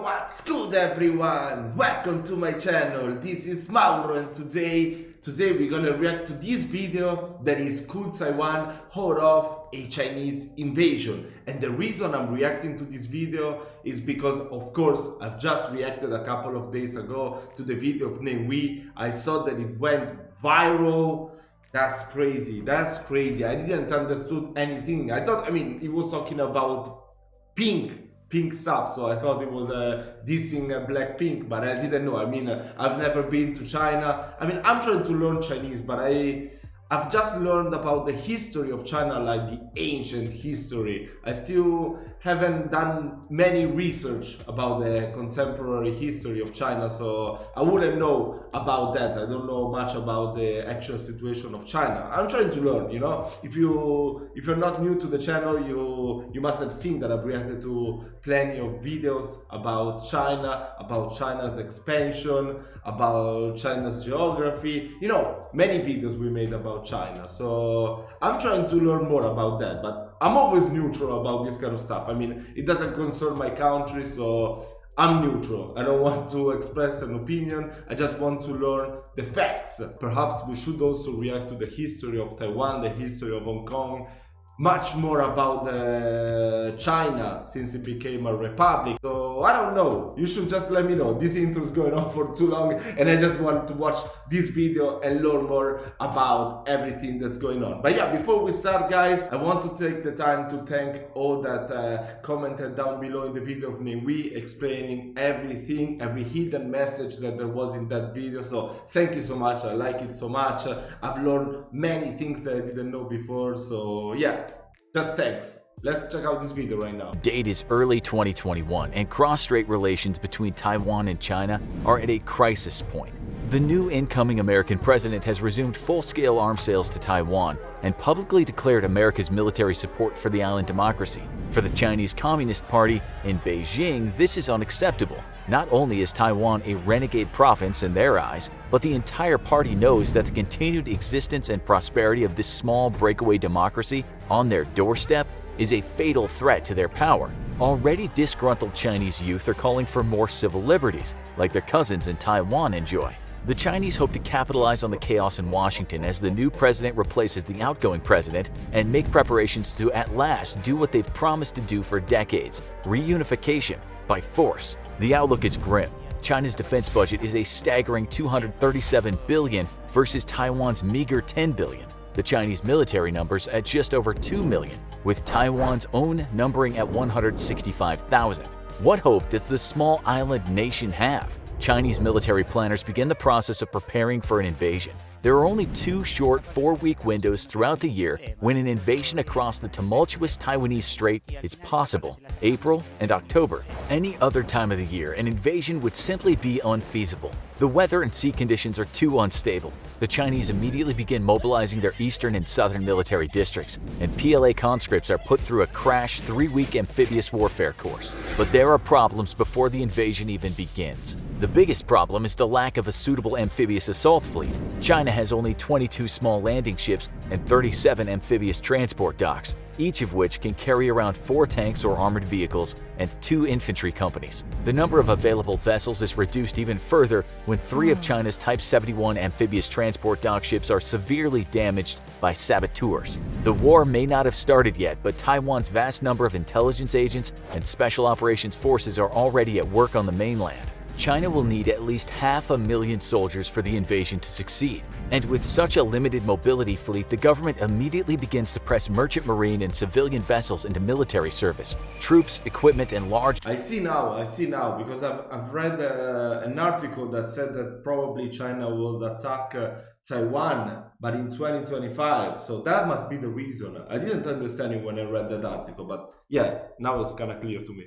What's good everyone? Welcome to my channel. This is Mauro and today we're gonna react to this video that is Could Taiwan hold off a Chinese invasion? And the reason I'm reacting to this video is because of course I've just reacted a couple of days ago to the video of Neewer. I saw that it went viral. That's crazy. I didn't understood anything. I mean, it was talking about pink stuff, so I thought it was dissing Blackpink, but I didn't know. I mean, I've never been to China. I mean, I'm trying to learn Chinese, but I've just learned about the history of China, like the ancient history. I still haven't done many research about the contemporary history of China, so I wouldn't know about that. I don't know much about the actual situation of China. I'm trying to learn, you know. If you're not new to the channel, you must have seen that I've reacted to plenty of videos about China, about China's expansion, about China's geography. You know, many videos we made about China, so I'm trying to learn more about that, but I'm always neutral about this kind of stuff. I mean, it doesn't concern my country, so I'm neutral. I don't want to express an opinion, I just want to learn the facts. Perhaps we should also react to the history of Taiwan, the history of Hong Kong, much more about China since it became a republic. So I don't know, you should just let me know. This intro is going on for too long and I just want to watch this video and learn more about everything that's going on. But yeah, before we start guys, I want to take the time to thank all that commented down below in the video of Neewer explaining everything, every hidden message that there was in that video. So thank you so much, I like it so much. I've learned many things that I didn't know before, so yeah. Just thanks. Let's check out this video right now. Date is early 2021 and cross-strait relations between Taiwan and China are at a crisis point. The new incoming American president has resumed full-scale arms sales to Taiwan and publicly declared America's military support for the island democracy. For the Chinese Communist Party in Beijing, this is unacceptable. Not only is Taiwan a renegade province in their eyes, but the entire party knows that the continued existence and prosperity of this small breakaway democracy on their doorstep is a fatal threat to their power. Already disgruntled Chinese youth are calling for more civil liberties, like their cousins in Taiwan enjoy. The Chinese hope to capitalize on the chaos in Washington as the new president replaces the outgoing president and make preparations to at last do what they've promised to do for decades: reunification by force. The outlook is grim. China's defense budget is a staggering $237 billion versus Taiwan's meager $10 billion. The Chinese military numbers at just over 2 million, with Taiwan's own numbering at 165,000. What hope does this small island nation have? Chinese military planners begin the process of preparing for an invasion. There are only two short 4-week windows throughout the year when an invasion across the tumultuous Taiwanese Strait is possible: April and October. Any other time of the year, an invasion would simply be unfeasible. The weather and sea conditions are too unstable. The Chinese immediately begin mobilizing their eastern and southern military districts, and PLA conscripts are put through a crash 3-week amphibious warfare course. But there are problems before the invasion even begins. The biggest problem is the lack of a suitable amphibious assault fleet. China has only 22 small landing ships and 37 amphibious transport docks, each of which can carry around 4 tanks or armored vehicles and 2 infantry companies. The number of available vessels is reduced even further when 3 of China's Type 71 amphibious transport dock ships are severely damaged by saboteurs. The war may not have started yet, but Taiwan's vast number of intelligence agents and special operations forces are already at work on the mainland. China will need at least 500,000 soldiers for the invasion to succeed. And with such a limited mobility fleet, the government immediately begins to press merchant marine and civilian vessels into military service. Troops, equipment, and large... I see now, because I've read an article that said that probably China will attack Taiwan, but in 2025. So that must be the reason. I didn't understand it when I read that article, but yeah, now it's kind of clear to me.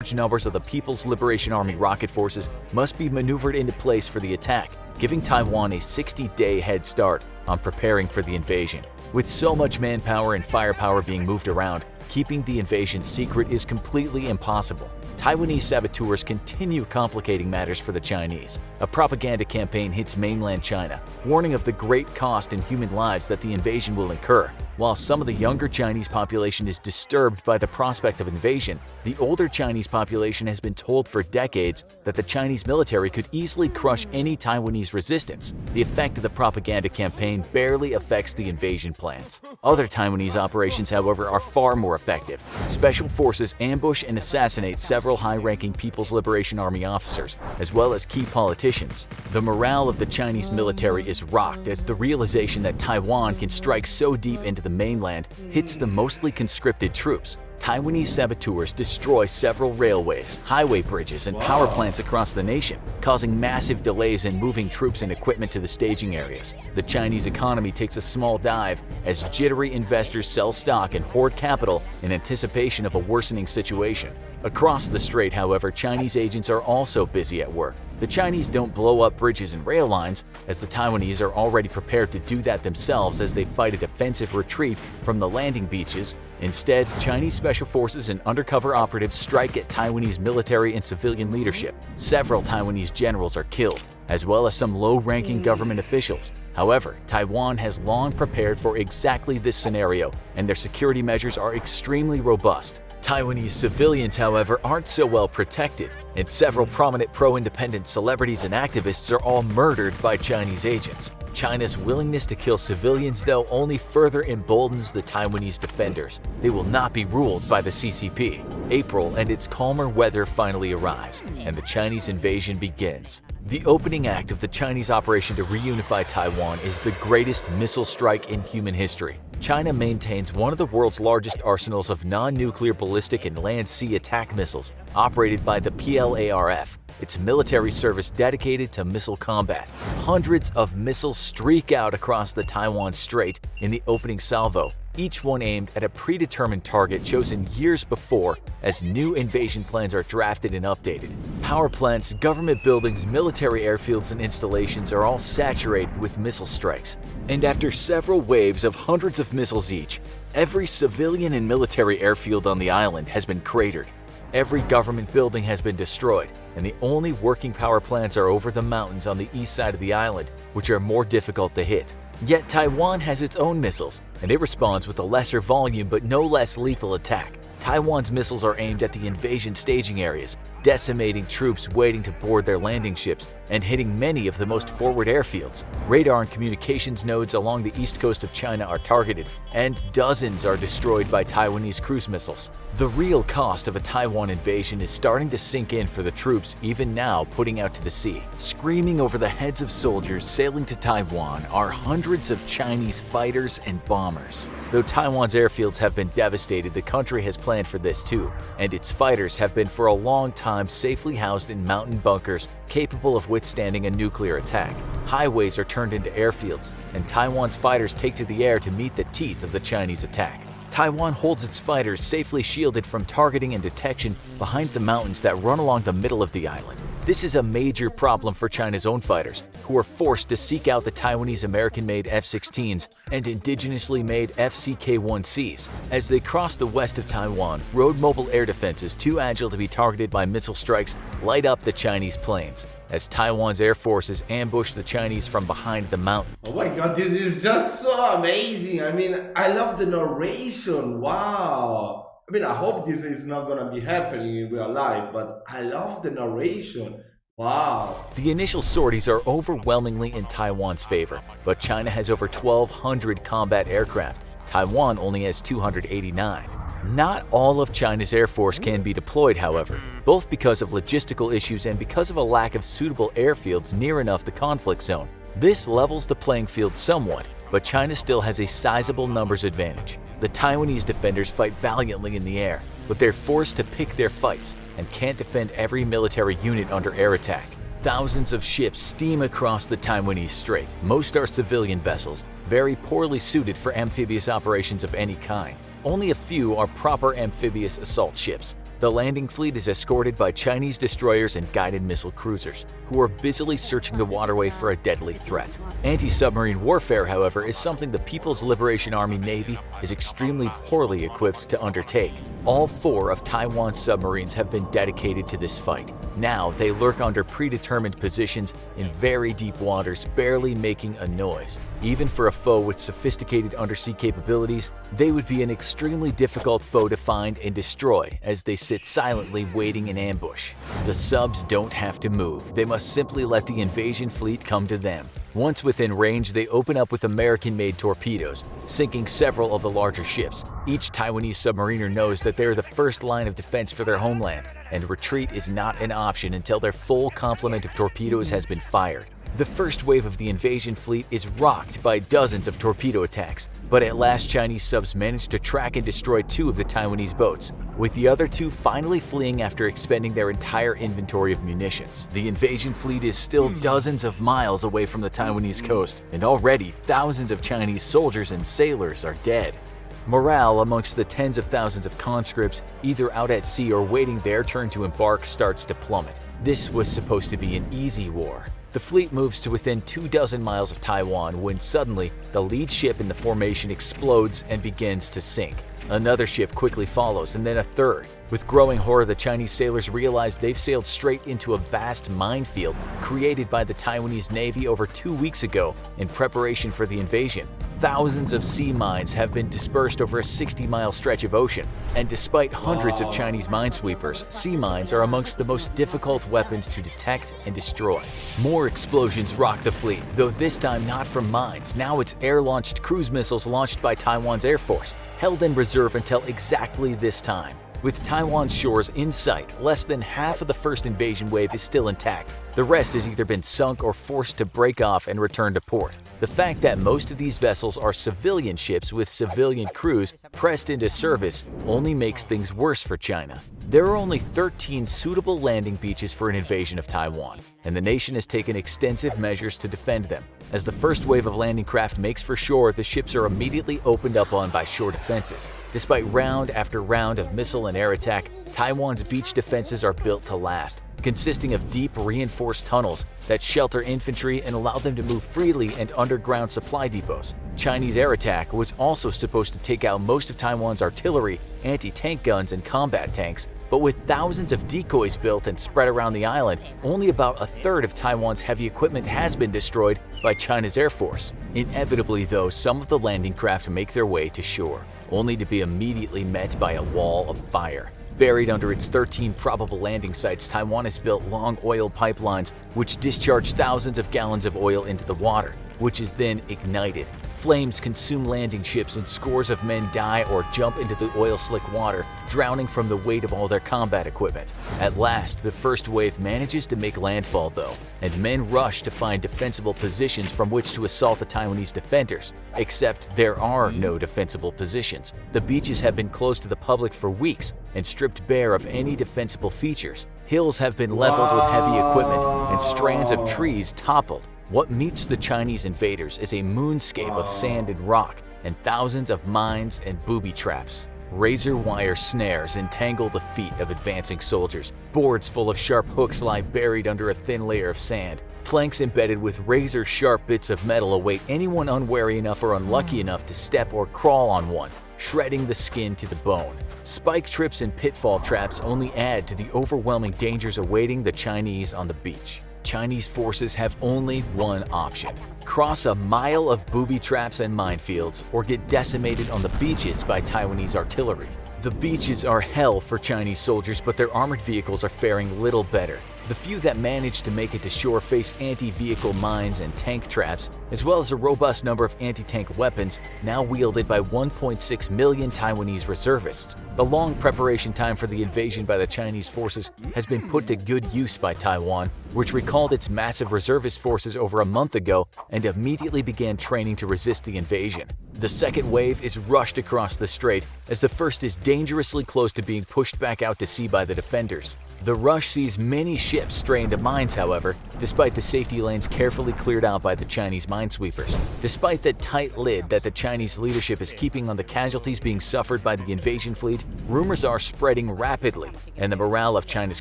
Large numbers of the People's Liberation Army rocket forces must be maneuvered into place for the attack, giving Taiwan a 60-day head start on preparing for the invasion. With so much manpower and firepower being moved around, keeping the invasion secret is completely impossible. Taiwanese saboteurs continue complicating matters for the Chinese. A propaganda campaign hits mainland China, warning of the great cost in human lives that the invasion will incur. While some of the younger Chinese population is disturbed by the prospect of invasion, the older Chinese population has been told for decades that the Chinese military could easily crush any Taiwanese resistance. The effect of the propaganda campaign barely affects the invasion plans. Other Taiwanese operations, however, are far more effective. Special forces ambush and assassinate several high-ranking People's Liberation Army officers, as well as key politicians. The morale of the Chinese military is rocked as the realization that Taiwan can strike so deep into the mainland hits the mostly conscripted troops. Taiwanese saboteurs destroy several railways, highway bridges, and power plants across the nation, causing massive delays in moving troops and equipment to the staging areas. The Chinese economy takes a small dive as jittery investors sell stock and hoard capital in anticipation of a worsening situation. Across the strait, however, Chinese agents are also busy at work. The Chinese don't blow up bridges and rail lines, as the Taiwanese are already prepared to do that themselves as they fight a defensive retreat from the landing beaches. Instead, Chinese special forces and undercover operatives strike at Taiwanese military and civilian leadership. Several Taiwanese generals are killed, as well as some low-ranking government officials. However, Taiwan has long prepared for exactly this scenario, and their security measures are extremely robust. Taiwanese civilians, however, aren't so well protected, and several prominent pro-independent celebrities and activists are all murdered by Chinese agents. China's willingness to kill civilians, though, only further emboldens the Taiwanese defenders. They will not be ruled by the CCP. April and its calmer weather finally arrives, and the Chinese invasion begins. The opening act of the Chinese operation to reunify Taiwan is the greatest missile strike in human history. China maintains one of the world's largest arsenals of non-nuclear ballistic and land-sea attack missiles, operated by the PLARF, its military service dedicated to missile combat. Hundreds of missiles streak out across the Taiwan Strait in the opening salvo, each one aimed at a predetermined target chosen years before as new invasion plans are drafted and updated. Power plants, government buildings, military airfields, and installations are all saturated with missile strikes. And after several waves of hundreds of missiles each, every civilian and military airfield on the island has been cratered. Every government building has been destroyed, and the only working power plants are over the mountains on the east side of the island, which are more difficult to hit. Yet Taiwan has its own missiles, and it responds with a lesser volume but no less lethal attack. Taiwan's missiles are aimed at the invasion staging areas, decimating troops waiting to board their landing ships and hitting many of the most forward airfields. Radar and communications nodes along the east coast of China are targeted, and dozens are destroyed by Taiwanese cruise missiles. The real cost of a Taiwan invasion is starting to sink in for the troops even now putting out to the sea. Screaming over the heads of soldiers sailing to Taiwan are hundreds of Chinese fighters and bombers. Though Taiwan's airfields have been devastated, the country has planned for this too, and its fighters have been for a long time safely housed in mountain bunkers capable of withstanding a nuclear attack. Highways are turned into airfields, and Taiwan's fighters take to the air to meet the teeth of the Chinese attack. Taiwan holds its fighters safely shielded from targeting and detection behind the mountains that run along the middle of the island. This is a major problem for China's own fighters, who are forced to seek out the Taiwanese American-made F-16s and indigenously made FCK-1Cs. As they cross the west of Taiwan, road mobile air defenses too agile to be targeted by missile strikes light up the Chinese plains, as Taiwan's air forces ambush the Chinese from behind the mountain. Oh my god, this is just so amazing. I mean, I love the narration. Wow. I mean, I hope this is not gonna be happening in real life, but I love the narration. Wow. The initial sorties are overwhelmingly in Taiwan's favor, but China has over 1,200 combat aircraft. Taiwan only has 289. Not all of China's air force can be deployed, however, both because of logistical issues and because of a lack of suitable airfields near enough the conflict zone. This levels the playing field somewhat, but China still has a sizable numbers advantage. The Taiwanese defenders fight valiantly in the air, but they're forced to pick their fights and can't defend every military unit under air attack. Thousands of ships steam across the Taiwanese Strait. Most are civilian vessels, very poorly suited for amphibious operations of any kind. Only a few are proper amphibious assault ships. The landing fleet is escorted by Chinese destroyers and guided missile cruisers, who are busily searching the waterway for a deadly threat. Anti-submarine warfare, however, is something the People's Liberation Army Navy is extremely poorly equipped to undertake. All 4 of Taiwan's submarines have been dedicated to this fight. Now they lurk under predetermined positions in very deep waters, barely making a noise. Even for a foe with sophisticated undersea capabilities, they would be an extremely difficult foe to find and destroy, as they sit silently waiting in ambush. The subs don't have to move, they must simply let the invasion fleet come to them. Once within range, they open up with American-made torpedoes, sinking several of the larger ships. Each Taiwanese submariner knows that they are the first line of defense for their homeland, and retreat is not an option until their full complement of torpedoes has been fired. The first wave of the invasion fleet is rocked by dozens of torpedo attacks, but at last Chinese subs managed to track and destroy 2 of the Taiwanese boats, with the other 2 finally fleeing after expending their entire inventory of munitions. The invasion fleet is still dozens of miles away from the Taiwanese coast, and already thousands of Chinese soldiers and sailors are dead. Morale amongst the tens of thousands of conscripts, either out at sea or waiting their turn to embark, starts to plummet. This was supposed to be an easy war. The fleet moves to within 24 miles of Taiwan when suddenly the lead ship in the formation explodes and begins to sink. Another ship quickly follows, and then a third. With growing horror, the Chinese sailors realize they've sailed straight into a vast minefield created by the Taiwanese Navy over 2 weeks ago in preparation for the invasion. Thousands of sea mines have been dispersed over a 60-mile stretch of ocean, and despite hundreds of Chinese minesweepers, sea mines are amongst the most difficult weapons to detect and destroy. More explosions rock the fleet, though this time not from mines. Now it's air-launched cruise missiles launched by Taiwan's Air Force, held in reserve until exactly this time. With Taiwan's shores in sight, less than half of the first invasion wave is still intact. The rest has either been sunk or forced to break off and return to port. The fact that most of these vessels are civilian ships with civilian crews pressed into service only makes things worse for China. There are only 13 suitable landing beaches for an invasion of Taiwan, and the nation has taken extensive measures to defend them. As the first wave of landing craft makes for shore, the ships are immediately opened up on by shore defenses. Despite round after round of missile and air attack, Taiwan's beach defenses are built to last, consisting of deep reinforced tunnels that shelter infantry and allow them to move freely and underground supply depots. Chinese air attack was also supposed to take out most of Taiwan's artillery, anti-tank guns, and combat tanks, but with thousands of decoys built and spread around the island, only about a third of Taiwan's heavy equipment has been destroyed by China's Air Force. Inevitably, though, some of the landing craft make their way to shore, only to be immediately met by a wall of fire. Buried under its 13 probable landing sites, Taiwan has built long oil pipelines which discharge thousands of gallons of oil into the water, which is then ignited. Flames consume landing ships and scores of men die or jump into the oil-slick water, drowning from the weight of all their combat equipment. At last, the first wave manages to make landfall though, and men rush to find defensible positions from which to assault the Taiwanese defenders. Except there are no defensible positions. The beaches have been closed to the public for weeks and stripped bare of any defensible features. Hills have been leveled with heavy equipment and strands of trees toppled. What meets the Chinese invaders is a moonscape of sand and rock, and thousands of mines and booby traps. Razor wire snares entangle the feet of advancing soldiers. Boards full of sharp hooks lie buried under a thin layer of sand. Planks embedded with razor-sharp bits of metal await anyone unwary enough or unlucky enough to step or crawl on one, shredding the skin to the bone. Spike trips and pitfall traps only add to the overwhelming dangers awaiting the Chinese on the beach. Chinese forces have only one option: cross a mile of booby traps and minefields, or get decimated on the beaches by Taiwanese artillery. The beaches are hell for Chinese soldiers, but their armored vehicles are faring little better. The few that manage to make it to shore face anti-vehicle mines and tank traps, as well as a robust number of anti-tank weapons now wielded by 1.6 million Taiwanese reservists. The long preparation time for the invasion by the Chinese forces has been put to good use by Taiwan, which recalled its massive reservist forces over a month ago and immediately began training to resist the invasion. The second wave is rushed across the strait, as the first is dangerously close to being pushed back out to sea by the defenders. The rush sees many ships stray into mines, however, despite the safety lanes carefully cleared out by the Chinese minesweepers. Despite the tight lid that the Chinese leadership is keeping on the casualties being suffered by the invasion fleet, rumors are spreading rapidly, and the morale of China's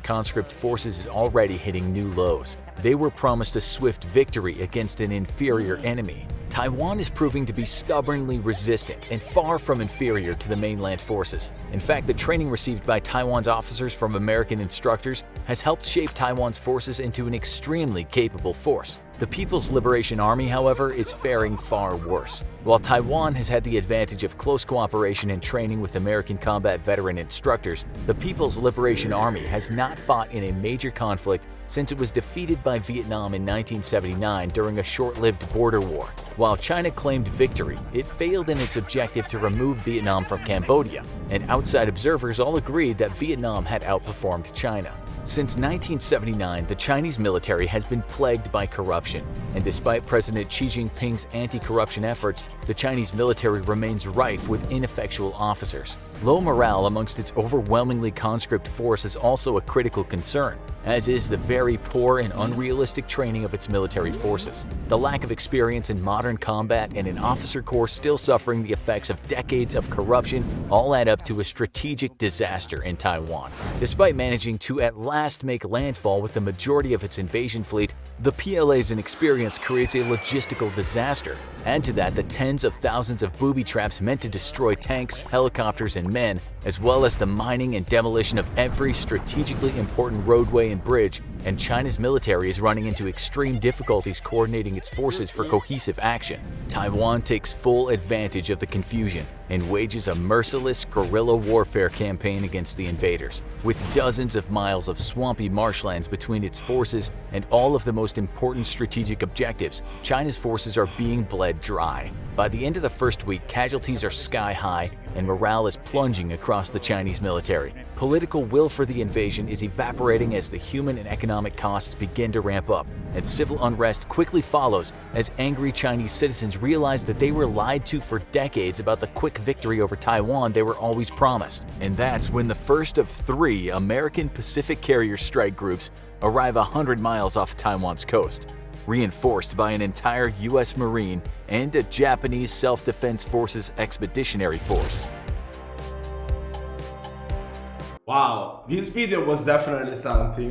conscript forces is already hitting new lows. They were promised a swift victory against an inferior enemy. Taiwan is proving to be stubbornly resistant and far from inferior to the mainland forces. In fact, the training received by Taiwan's officers from American instructors has helped shape Taiwan's forces into an extremely capable force. The People's Liberation Army, however, is faring far worse. While Taiwan has had the advantage of close cooperation and training with American combat veteran instructors, the People's Liberation Army has not fought in a major conflict since it was defeated by Vietnam in 1979 during a short-lived border war. While China claimed victory, it failed in its objective to remove Vietnam from Cambodia, and outside observers all agreed that Vietnam had outperformed China. Since 1979, the Chinese military has been plagued by corruption, and despite President Xi Jinping's anti-corruption efforts, the Chinese military remains rife with ineffectual officers. Low morale amongst its overwhelmingly conscript force is also a critical concern, as is the very poor and unrealistic training of its military forces. The lack of experience in modern combat and an officer corps still suffering the effects of decades of corruption all add up to a strategic disaster in Taiwan. Despite managing to at last make landfall with the majority of its invasion fleet, the PLA's inexperience creates a logistical disaster. Add to that the tens of thousands of booby traps meant to destroy tanks, helicopters, and men, as well as the mining and demolition of every strategically important roadway and bridge, and China's military is running into extreme difficulties coordinating its forces for cohesive action. Taiwan takes full advantage of the confusion and wages a merciless guerrilla warfare campaign against the invaders. With dozens of miles of swampy marshlands between its forces and all of the most important strategic objectives, China's forces are being bled dry. By the end of the first week, casualties are sky high and morale is plunging across the Chinese military. Political will for the invasion is evaporating as the human and economic costs begin to ramp up, and civil unrest quickly follows as angry Chinese citizens realize that they were lied to for decades about the quick victory over Taiwan they were always promised. And that's when the first of 3 American Pacific carrier strike groups arrive 100 miles off Taiwan's coast, reinforced by an entire U.S. Marine and a Japanese Self-Defense Forces expeditionary force. Wow, this video was definitely something,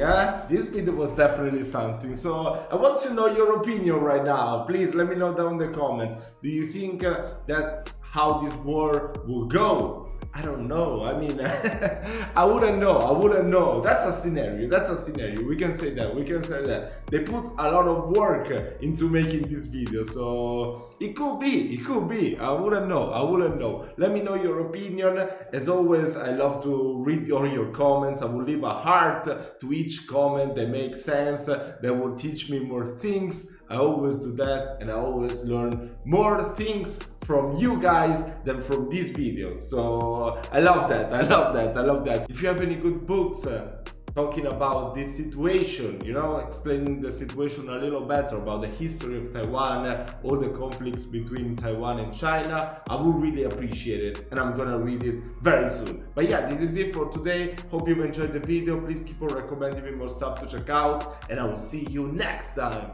This video was definitely something. So I want to know your opinion right now. Please let me know down in the comments. Do you think that's how this war will go? I don't know. I mean, I wouldn't know. That's a scenario. We can say that. They put a lot of work into making this video, so it could be. I wouldn't know. Let me know your opinion. As always, I love to read all your comments. I will leave a heart to each comment that makes sense, that will teach me more things. I always do that, and I always learn more things from you guys than from these videos. So I love that. If you have any good books talking about this situation, explaining the situation a little better, about the history of Taiwan, all the conflicts between Taiwan and China, I would really appreciate it, and I'm gonna read it very soon. But yeah, this is it for today. Hope you enjoyed the video. Please keep on recommending me more stuff to check out, and I will see you next time.